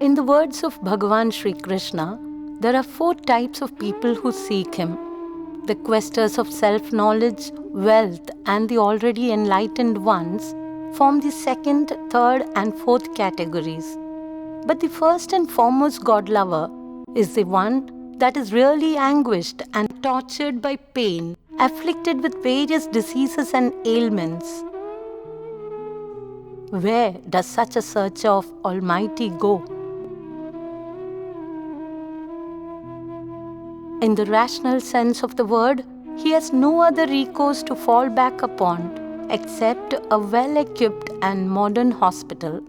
In the words of Bhagavan Sri Krishna, there are four types of people who seek him: the questers of self-knowledge, wealth, and the already enlightened ones form the second, third, and fourth categories. But the first and foremost God lover is the one that is really anguished and tortured by pain, afflicted with various diseases and ailments. Where does such a searcher of Almighty go? In the rational sense of the word, he has no other recourse to fall back upon except a well-equipped and modern hospital.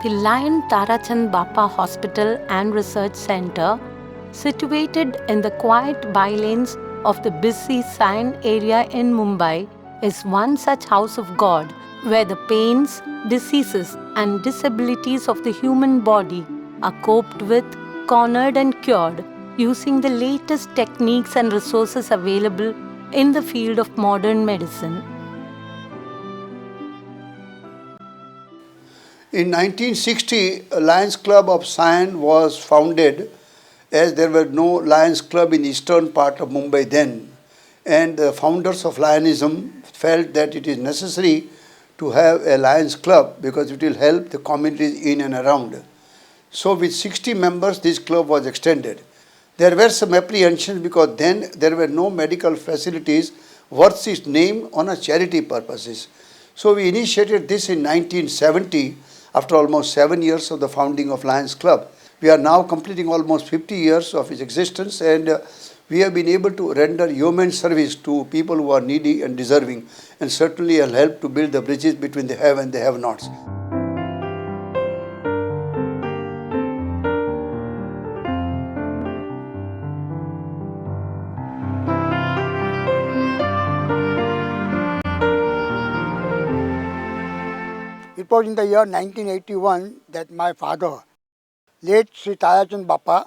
The Lion.Bapa Hospital and Research Center, situated in the quiet bylanes of the busy Sion area in Mumbai, is one such house of God where the pains, diseases, and disabilities of the human body are coped with, cornered, and cured using the latest techniques and resources available in the field of modern medicine. In 1960, a Lions Club of Sion was founded, as there were no Lions Club in eastern part of Mumbai then, and the founders of Lionism felt that it is necessary to have a Lions Club because it will help the communities in and around. So with 60 members, this club was extended. There were some apprehensions because then there were no medical facilities worth its name on a charity purposes. So we initiated this in 1970 after almost 7 years of the founding of Lions Club. We are now completing almost 50 years of its existence, and we have been able to render human service to people who are needy and deserving, and certainly have helped to build the bridges between the have and the have-nots. It was in the year 1981 that my father, late Sri Tayachand Bapa,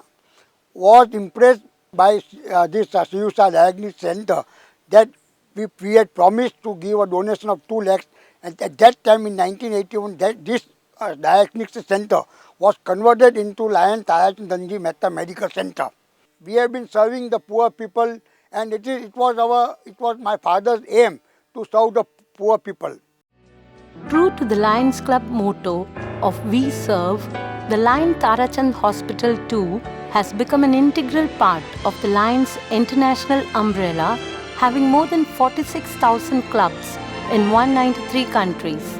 was impressed by this Suyusha Diagnostic Center that we had promised to give a donation of 2 lakhs, and at that time in 1981 this Diagnostic Center was converted into Lion Tayachand Danji Mehta Medical Center. We have been serving the poor people, and it was my father's aim to serve the poor people. True to the Lions Club motto of We Serve, the Lion Tarachand Hospital too has become an integral part of the Lions International umbrella, having more than 46,000 clubs in 193 countries.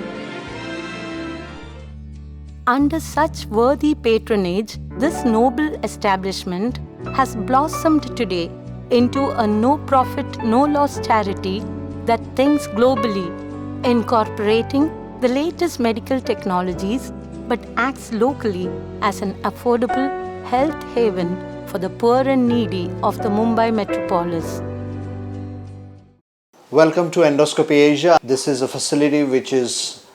Under such worthy patronage, this noble establishment has blossomed today into a no-profit, no-loss charity that thinks globally, incorporating the latest medical technologies but acts locally as an affordable health haven for the poor and needy of the Mumbai metropolis. Welcome to Endoscopy Asia. This is a facility which is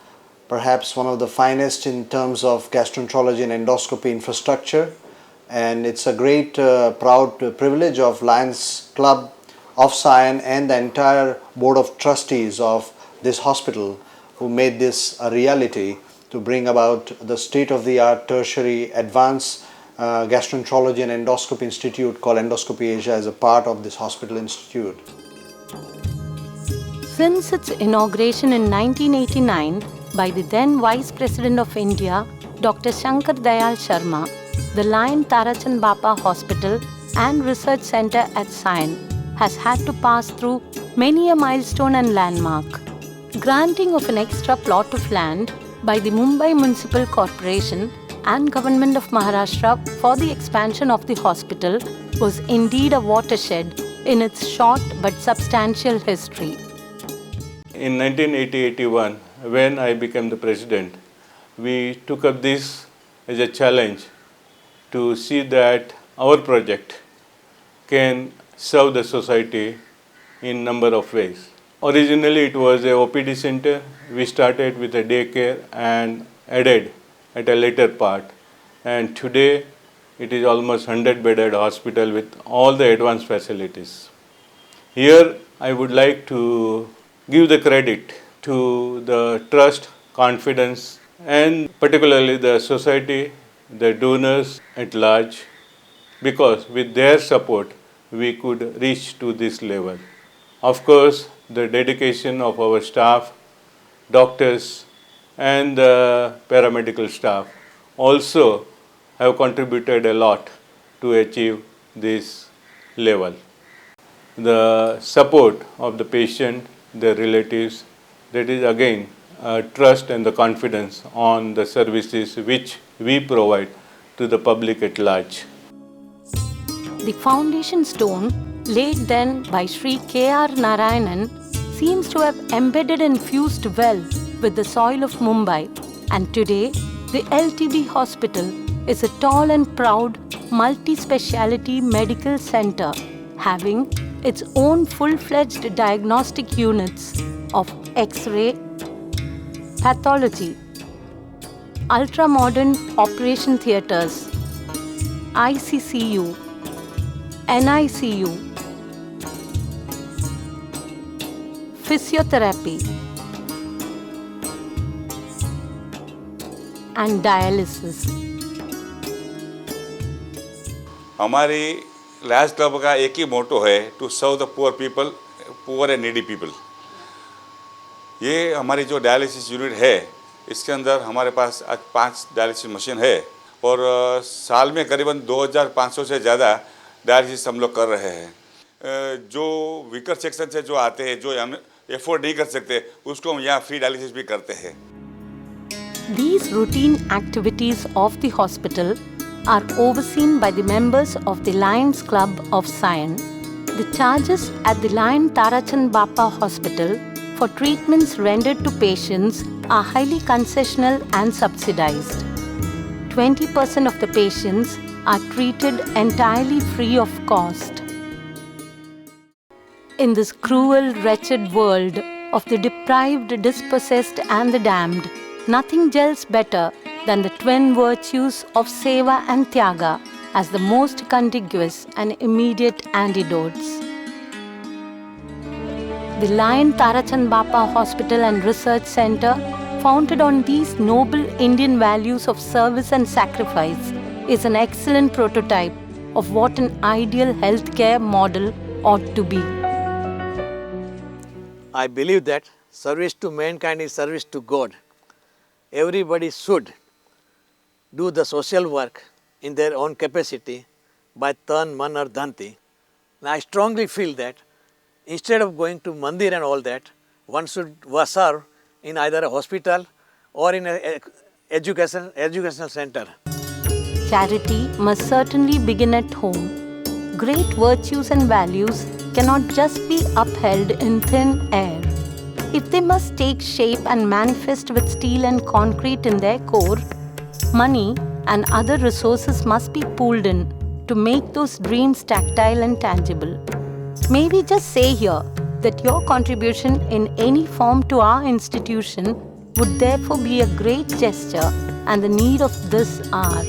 perhaps one of the finest in terms of gastroenterology and endoscopy infrastructure, and it's a great proud privilege of Lions Club of Sion and the entire board of trustees of this hospital who made this a reality to bring about the state-of-the-art tertiary advanced gastroenterology and endoscopy institute called Endoscopy Asia as a part of this hospital institute. Since its inauguration in 1989 by the then Vice President of India, Dr. Shankar Dayal Sharma, the Lion Tarachand Bapa Hospital and Research Center at Sion has had to pass through many a milestone and landmark. Granting of an extra plot of land by the Mumbai Municipal Corporation and Government of Maharashtra for the expansion of the hospital was indeed a watershed in its short but substantial history. In 1980-81, when I became the president, we took up this as a challenge to see that our project can serve the society in number of ways. Originally it was a OPD center. We started with a daycare and added at a later part. And today it is almost 100-bedded hospital with all the advanced facilities. Here I would like to give the credit to the trust, confidence and particularly the society, the donors at large, because with their support we could reach to this level. Of course, the dedication of our staff, doctors, and the paramedical staff also have contributed a lot to achieve this level. The support of the patient, their relatives, that is again trust and the confidence on the services which we provide to the public at large. The foundation stone, laid then by Sri K.R. Narayanan, seems to have embedded and fused well with the soil of Mumbai, and today the LTB hospital is a tall and proud multi-speciality medical center having its own full-fledged diagnostic units of X-ray, pathology, ultra-modern operation theatres, ICCU, NICU, physiotherapy, and dialysis. हमारी Lions Club का एक ही motto है to serve the poor people, poor and needy people. ये हमारी जो dialysis unit है इसके अंदर हमारे पास आज 5 डायलिसिस मशीन है और साल में करीबन 2500 से ज़्यादा डायलिसिस हम लोग कर रहे हैं। जो वीकर सेक्शन से जो आते हैं, जो हम एफोर्ड नहीं कर सकते, उसको हम यहाँ फ्री डायलिसिस भी करते हैं। These routine activities of the hospital are overseen by the members of the Lions Club of Sion. The charges at the Lion Tarachand Bappa Hospital for treatments rendered to patients are highly concessional and subsidized. 20% of the patients are treated entirely free of cost. In this cruel, wretched world of the deprived, dispossessed and the damned, nothing gels better than the twin virtues of Seva and Tyaga as the most contiguous and immediate antidotes. The Lion Tarachand Bappa Hospital and Research Center, founded on these noble Indian values of service and sacrifice, is an excellent prototype of what an ideal healthcare model ought to be. I believe that service to mankind is service to God. Everybody should do the social work in their own capacity by tan, man or dhanti. And I strongly feel that instead of going to mandir and all that, one should serve in either a hospital or in an educational center. Charity must certainly begin at home. Great virtues and values cannot just be upheld in thin air. If they must take shape and manifest with steel and concrete in their core, money and other resources must be pooled in to make those dreams tactile and tangible. May we just say here that your contribution in any form to our institution would therefore be a great gesture and the need of this hour.